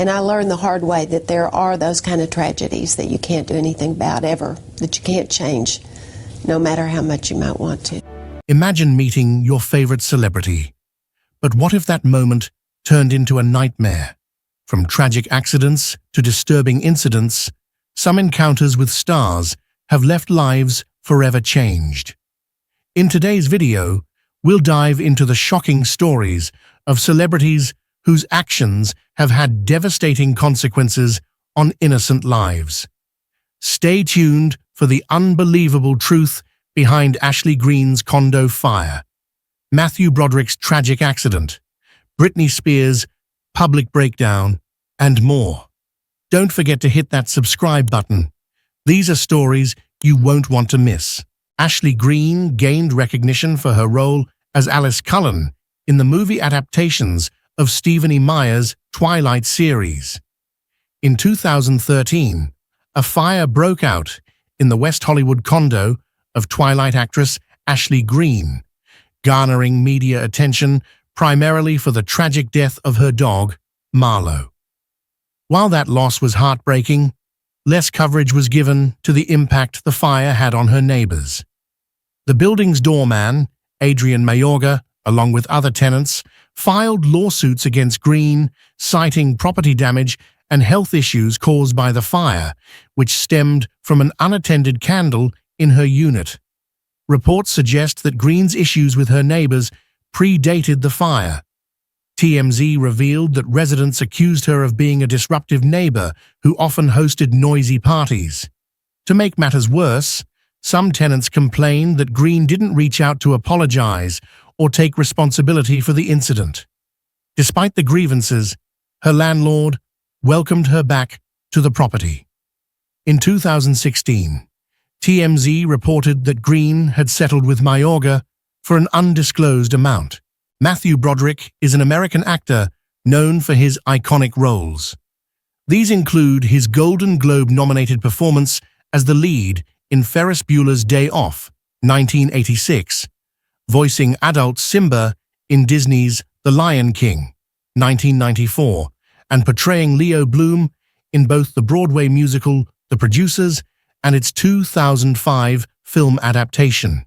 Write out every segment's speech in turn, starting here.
And I learned the hard way that there are those kind of tragedies that you can't do anything about ever, that you can't change, no matter how much you might want to. Imagine meeting your favorite celebrity. But what if that moment turned into a nightmare? From tragic accidents to disturbing incidents, some encounters with stars have left lives forever changed. In today's video, we'll dive into the shocking stories of celebrities whose actions have had devastating consequences on innocent lives. Stay tuned for the unbelievable truth behind Ashley Greene's condo fire, Matthew Broderick's tragic accident, Britney Spears' public breakdown, and more. Don't forget to hit that subscribe button. These are stories you won't want to miss. Ashley Greene gained recognition for her role as Alice Cullen in the movie adaptations of Stephenie Meyer's Twilight series. In 2013, a fire broke out in the West Hollywood condo of Twilight actress Ashley Greene, garnering media attention primarily for the tragic death of her dog, Marlo. While that loss was heartbreaking, less coverage was given to the impact the fire had on her neighbors. The building's doorman, Adrian Mayorga, along with other tenants, filed lawsuits against Greene, citing property damage and health issues caused by the fire, which stemmed from an unattended candle in her unit. Reports suggest that Greene's issues with her neighbors predated the fire. TMZ revealed that residents accused her of being a disruptive neighbor who often hosted noisy parties. To make matters worse, some tenants complained that Greene didn't reach out to apologize or take responsibility for the incident. Despite the grievances, her landlord welcomed her back to the property. In 2016, TMZ reported that Greene had settled with Mayorga for an undisclosed amount. Matthew Broderick is an American actor known for his iconic roles. These include his Golden Globe-nominated performance as the lead in Ferris Bueller's Day Off, 1986, voicing adult Simba in Disney's The Lion King, 1994, and portraying Leo Bloom in both the Broadway musical The Producers and its 2005 film adaptation.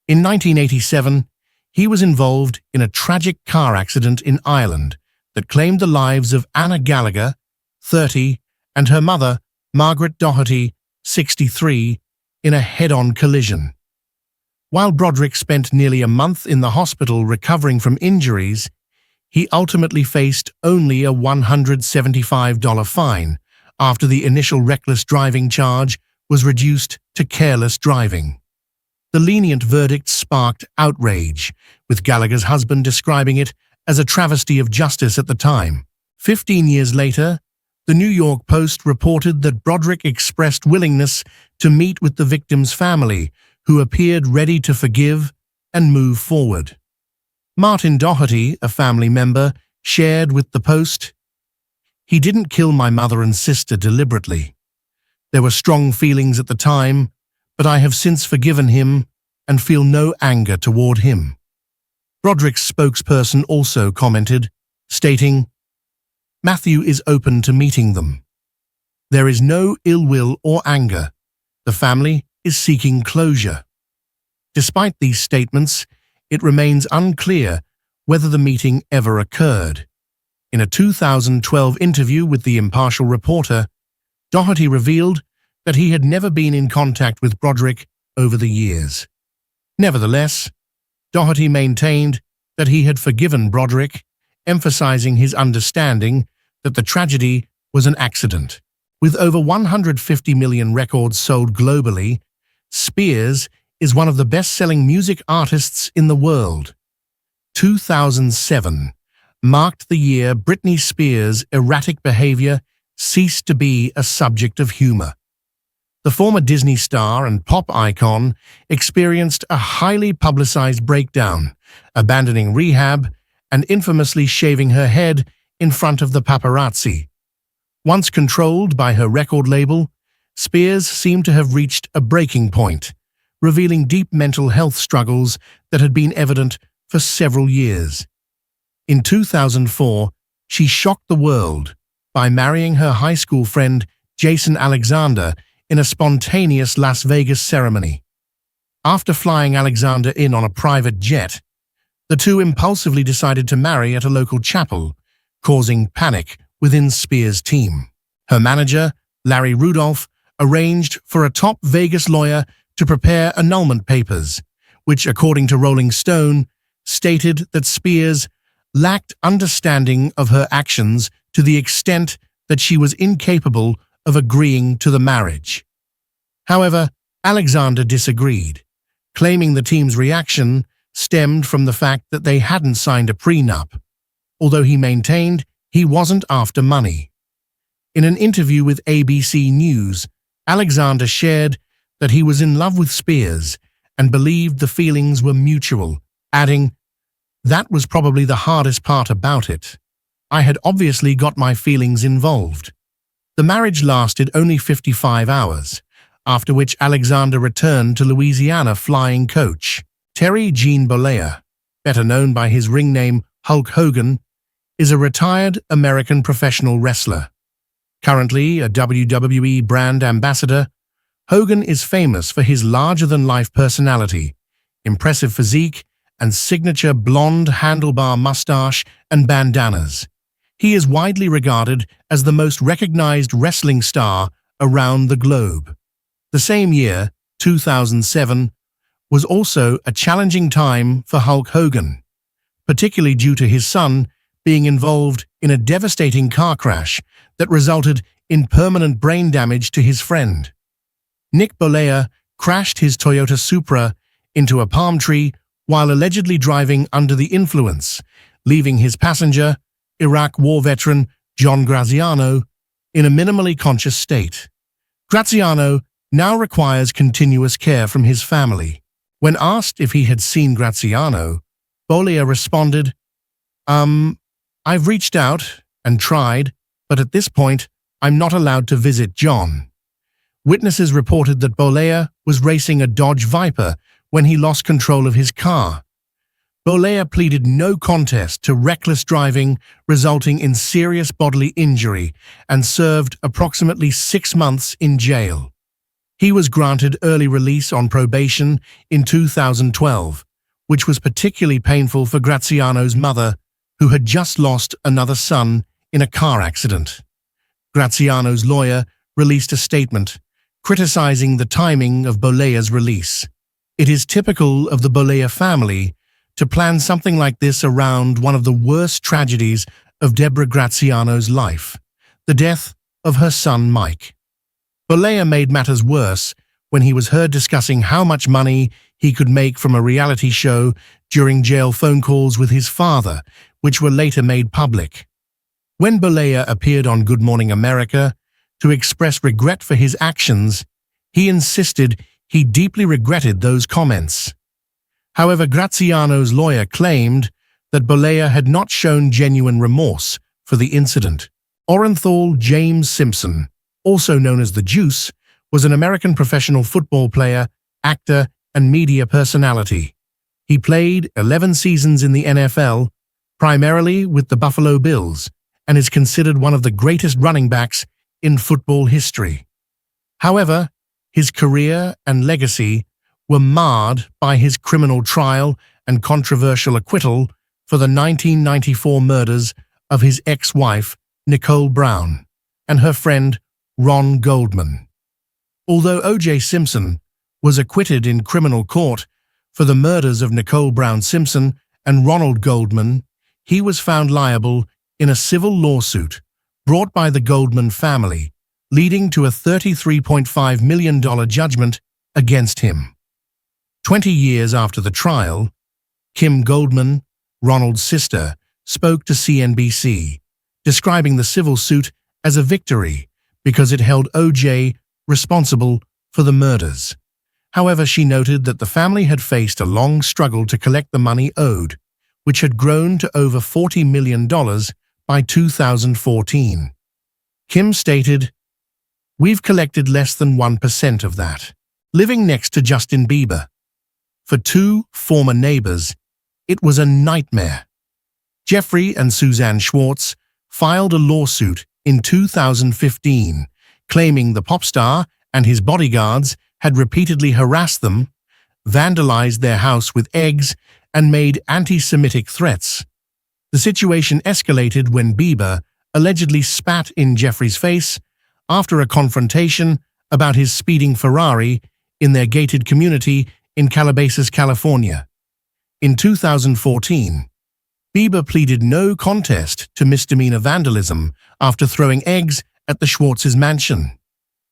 In 1987, he was involved in a tragic car accident in Ireland that claimed the lives of Anna Gallagher, 30, and her mother, Margaret Doherty, 63, in a head-on collision. While Broderick spent nearly a month in the hospital recovering from injuries, he ultimately faced only a $175 fine after the initial reckless driving charge was reduced to careless driving. The lenient verdict sparked outrage, with Gallagher's husband describing it as a travesty of justice at the time. 15 years later, the New York Post reported that Broderick expressed willingness to meet with the victim's family, who appeared ready to forgive and move forward. Martin Doherty, a family member, shared with the Post, "He didn't kill my mother and sister deliberately. There were strong feelings at the time, but I have since forgiven him and feel no anger toward him." Broderick's spokesperson also commented, stating, "Matthew is open to meeting them. There is no ill will or anger. The family is seeking closure." Despite these statements, it remains unclear whether the meeting ever occurred. In a 2012 interview with the Impartial Reporter, Doherty revealed that he had never been in contact with Broderick over the years. Nevertheless, Doherty maintained that he had forgiven Broderick, emphasizing his understanding that the tragedy was an accident. With over 150 million records sold globally, Spears is one of the best-selling music artists in the world. 2007 marked the year Britney Spears' erratic behavior ceased to be a subject of humor. The former Disney star and pop icon experienced a highly publicized breakdown, abandoning rehab and infamously shaving her head in front of the paparazzi. Once controlled by her record label, Spears seemed to have reached a breaking point, revealing deep mental health struggles that had been evident for several years. In 2004, she shocked the world by marrying her high school friend Jason Alexander in a spontaneous Las Vegas ceremony. After flying Alexander in on a private jet, the two impulsively decided to marry at a local chapel, causing panic within Spears' team. Her manager, Larry Rudolph, arranged for a top Vegas lawyer to prepare annulment papers, which, according to Rolling Stone, stated that Spears lacked understanding of her actions to the extent that she was incapable of agreeing to the marriage. However, Alexander disagreed, claiming the team's reaction stemmed from the fact that they hadn't signed a prenup, although he maintained he wasn't after money. In an interview with ABC News, Alexander shared that he was in love with Spears and believed the feelings were mutual, adding, "That was probably the hardest part about it. I had obviously got my feelings involved." The marriage lasted only 55 hours, after which Alexander returned to Louisiana flying coach. Terry Gene Bollea, better known by his ring name Hulk Hogan, is a retired American professional wrestler. Currently a WWE brand ambassador, Hogan is famous for his larger-than-life personality, impressive physique, and signature blonde handlebar mustache and bandanas. He is widely regarded as the most recognized wrestling star around the globe. The same year, 2007, was also a challenging time for Hulk Hogan, particularly due to his son being involved in a devastating car crash that resulted in permanent brain damage to his friend. Nick Bollea crashed his Toyota Supra into a palm tree while allegedly driving under the influence, leaving his passenger, Iraq War veteran John Graziano, in a minimally conscious state. Graziano now requires continuous care from his family. When asked if he had seen Graziano, Bollea responded, "I've reached out and tried, but at this point, I'm not allowed to visit John." Witnesses reported that Bollea was racing a Dodge Viper when he lost control of his car. Bollea pleaded no contest to reckless driving resulting in serious bodily injury and served approximately 6 months in jail. He was granted early release on probation in 2012, which was particularly painful for Graziano's mother, who had just lost another son in a car accident. Graziano's lawyer released a statement criticizing the timing of Bollea's release. It is typical of the Bollea family to plan something like this around one of the worst tragedies of Deborah Graziano's life, the death of her son Mike. Bollea made matters worse when he was heard discussing how much money he could make from a reality show during jail phone calls with his father, which were later made public. When Bollea appeared on Good Morning America to express regret for his actions, he insisted he deeply regretted those comments. However, Graziano's lawyer claimed that Bollea had not shown genuine remorse for the incident. Orenthal James Simpson, also known as the Juice, was an American professional football player, actor, and media personality. He played 11 seasons in the NFL, primarily with the Buffalo Bills, and is considered one of the greatest running backs in football history. However, his career and legacy were marred by his criminal trial and controversial acquittal for the 1994 murders of his ex-wife, Nicole Brown, and her friend, Ron Goldman. Although O.J. Simpson was acquitted in criminal court for the murders of Nicole Brown Simpson and Ronald Goldman, he was found liable in a civil lawsuit brought by the Goldman family, leading to a $33.5 million judgment against him. 20 years after the trial, Kim Goldman, Ronald's sister, spoke to CNBC, describing the civil suit as a victory because it held O.J. responsible for the murders. However, she noted that the family had faced a long struggle to collect the money owed, which had grown to over $40 million by 2014. Kim stated, "We've collected less than 1% of that." Living next to Justin Bieber. For two former neighbors, it was a nightmare. Jeffrey and Suzanne Schwartz filed a lawsuit in 2015, claiming the pop star and his bodyguards had repeatedly harassed them, vandalized their house with eggs, and made anti-Semitic threats. The situation escalated when Bieber allegedly spat in Jeffrey's face after a confrontation about his speeding Ferrari in their gated community in Calabasas, California. In 2014, Bieber pleaded no contest to misdemeanor vandalism after throwing eggs at the Schwartz's mansion.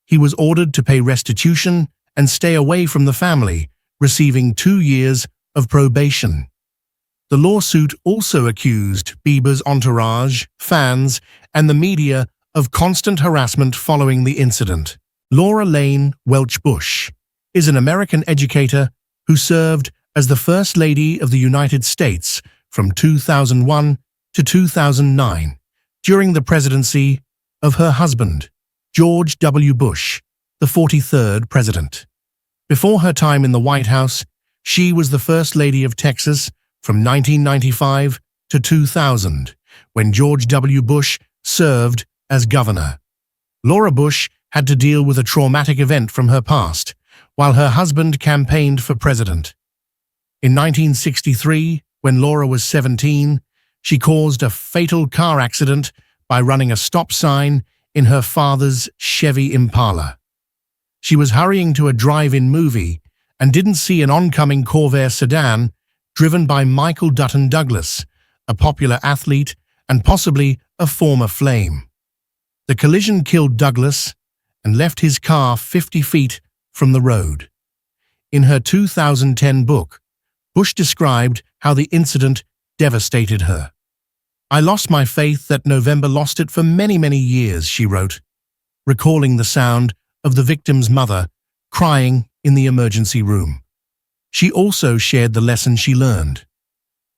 He was ordered to pay restitution and stay away from the family, receiving 2 years of probation. The lawsuit also accused Bieber's entourage, fans, and the media of constant harassment following the incident. Laura Lane Welch Bush is an American educator who served as the First Lady of the United States from 2001 to 2009 during the presidency of her husband, George W. Bush, the 43rd president. Before her time in the White House, she was the First Lady of Texas from 1995 to 2000, when George W. Bush served as governor. Laura Bush had to deal with a traumatic event from her past, while her husband campaigned for president. In 1963, when Laura was 17, she caused a fatal car accident by running a stop sign in her father's Chevy Impala. She was hurrying to a drive-in movie and didn't see an oncoming Corvair sedan driven by Michael Dutton Douglas, a popular athlete and possibly a former Flame. The collision killed Douglas and left his car 50 feet from the road. In her 2010 book, Bush described how the incident devastated her. "I lost my faith that November lost it for many, many years," she wrote, recalling the sound of the victim's mother crying in the emergency room. She also shared the lesson she learned.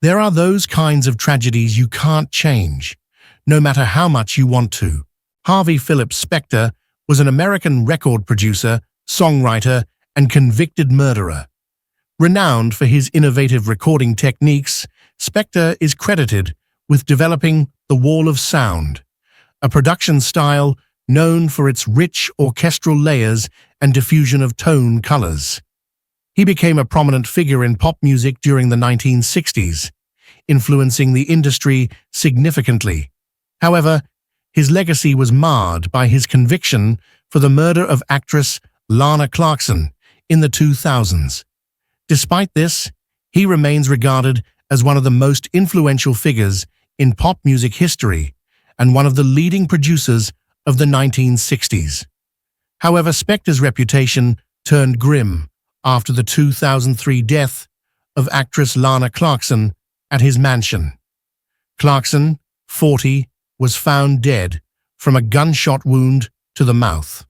There are those kinds of tragedies you can't change, no matter how much you want to. Harvey Phillips Specter was an American record producer, songwriter, and convicted murderer. Renowned for his innovative recording techniques, Specter is credited with developing the Wall of Sound, a production style known for its rich orchestral layers and diffusion of tone colors. He became a prominent figure in pop music during the 1960s, influencing the industry significantly. However, his legacy was marred by his conviction for the murder of actress Lana Clarkson in the 2000s. Despite this, he remains regarded as one of the most influential figures in pop music history and one of the leading producers of the 1960s. However, Spector's reputation turned grim after the 2003 death of actress Lana Clarkson at his mansion. Clarkson, 40, was found dead from a gunshot wound to the mouth.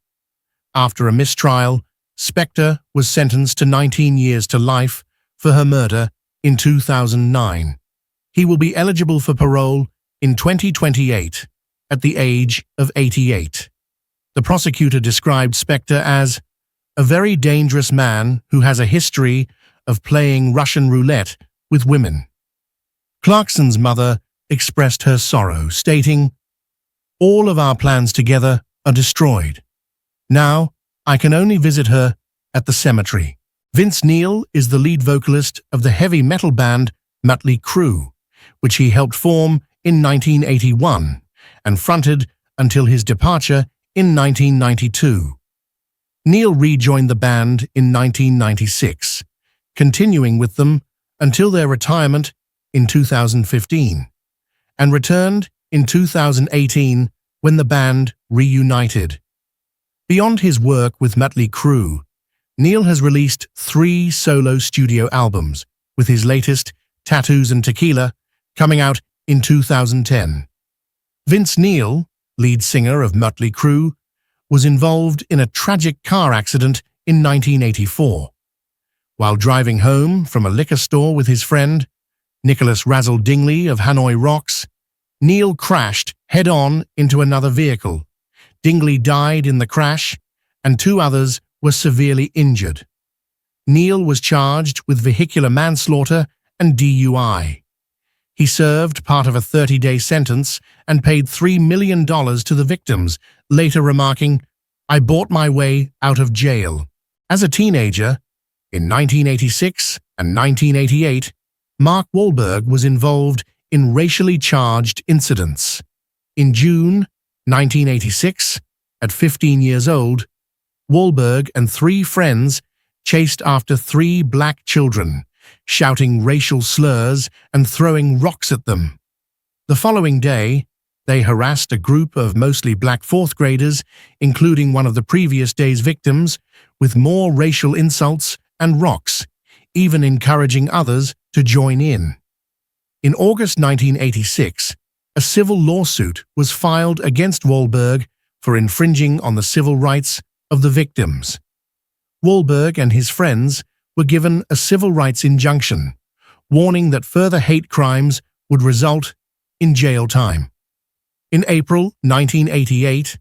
After a mistrial, Spector was sentenced to 19 years to life for her murder in 2009. He will be eligible for parole in 2028 at the age of 88. The prosecutor described Spector as a very dangerous man who has a history of playing Russian roulette with women. Clarkson's mother expressed her sorrow, stating, "All of our plans together are destroyed. Now, I can only visit her at the cemetery." Vince Neil is the lead vocalist of the heavy metal band Mötley Crüe, which he helped form in 1981 and fronted until his departure in 1992. Neil rejoined the band in 1996, continuing with them until their retirement in 2015, and returned in 2018 when the band reunited. Beyond his work with Mötley Crüe, Neil has released 3 solo studio albums, with his latest, Tattoos and Tequila, coming out in 2010. Vince Neil, lead singer of Mötley Crüe, was involved in a tragic car accident in 1984. While driving home from a liquor store with his friend, Nicholas Razzle Dingley of Hanoi Rocks, Neil crashed head-on into another vehicle. Dingley died in the crash, and 2 others were severely injured. Neil was charged with vehicular manslaughter and DUI. He served part of a 30-day sentence and paid $3 million to the victims, later remarking, "I bought my way out of jail." As a teenager, in 1986 and 1988, Mark Wahlberg was involved in racially charged incidents. In June 1986, at 15 years old, Wahlberg and 3 friends chased after 3 black children, shouting racial slurs and throwing rocks at them. The following day, they harassed a group of mostly black 4th graders, including one of the previous day's victims, with more racial insults and rocks, even encouraging others to join in. In August 1986, a civil lawsuit was filed against Wahlberg for infringing on the civil rights of the victims. Wahlberg and his friends were given a civil rights injunction, warning that further hate crimes would result in jail time. In April 1988,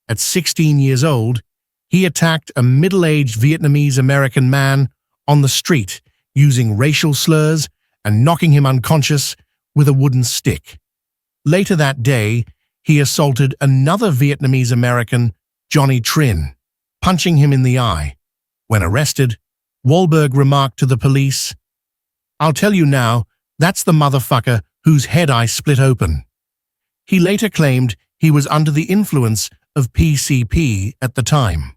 at 16 years old, he attacked a middle-aged Vietnamese-American man on the street using racial slurs and knocking him unconscious with a wooden stick. Later that day, he assaulted another Vietnamese-American, Johnny Trinh, punching him in the eye. When arrested, Wahlberg remarked to the police, "I'll tell you now, that's the motherfucker whose head I split open." He later claimed he was under the influence of PCP at the time.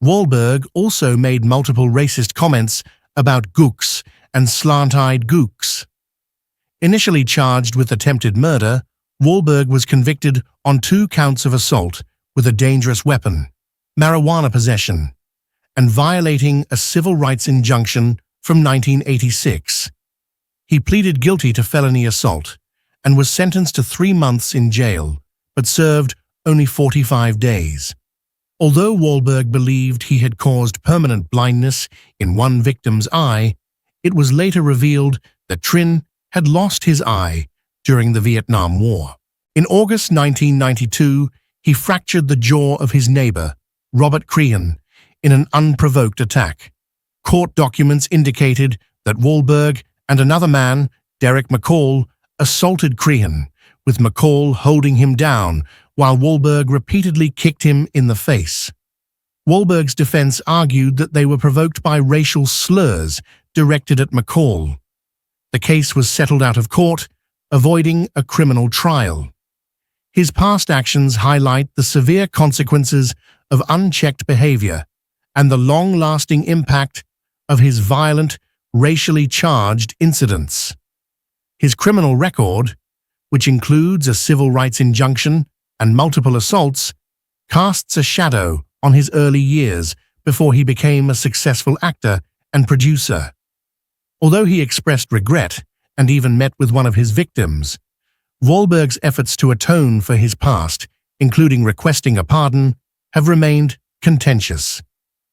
Wahlberg also made multiple racist comments about gooks and slant-eyed gooks. Initially charged with attempted murder, Wahlberg was convicted on 2 counts of assault with a dangerous weapon, marijuana possession, and violating a civil rights injunction from 1986. He pleaded guilty to felony assault and was sentenced to 3 months in jail, but served only 45 days. Although Wahlberg believed he had caused permanent blindness in one victim's eye, it was later revealed that Trinh had lost his eye during the Vietnam War. In August 1992, he fractured the jaw of his neighbor, Robert Crean, in an unprovoked attack. Court documents indicated that Wahlberg and another man, Derek McCall, assaulted Crean, with McCall holding him down while Wahlberg repeatedly kicked him in the face. Wahlberg's defense argued that they were provoked by racial slurs directed at McCall. The case was settled out of court, avoiding a criminal trial. His past actions highlight the severe consequences of unchecked behavior and the long-lasting impact of his violent, racially charged incidents. His criminal record, which includes a civil rights injunction and multiple assaults, casts a shadow on his early years before he became a successful actor and producer. Although he expressed regret and even met with one of his victims, Wahlberg's efforts to atone for his past, including requesting a pardon, have remained contentious.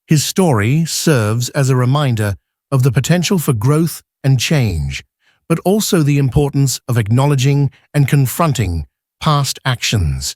His story serves as a reminder of the potential for growth and change, but also the importance of acknowledging and confronting past actions.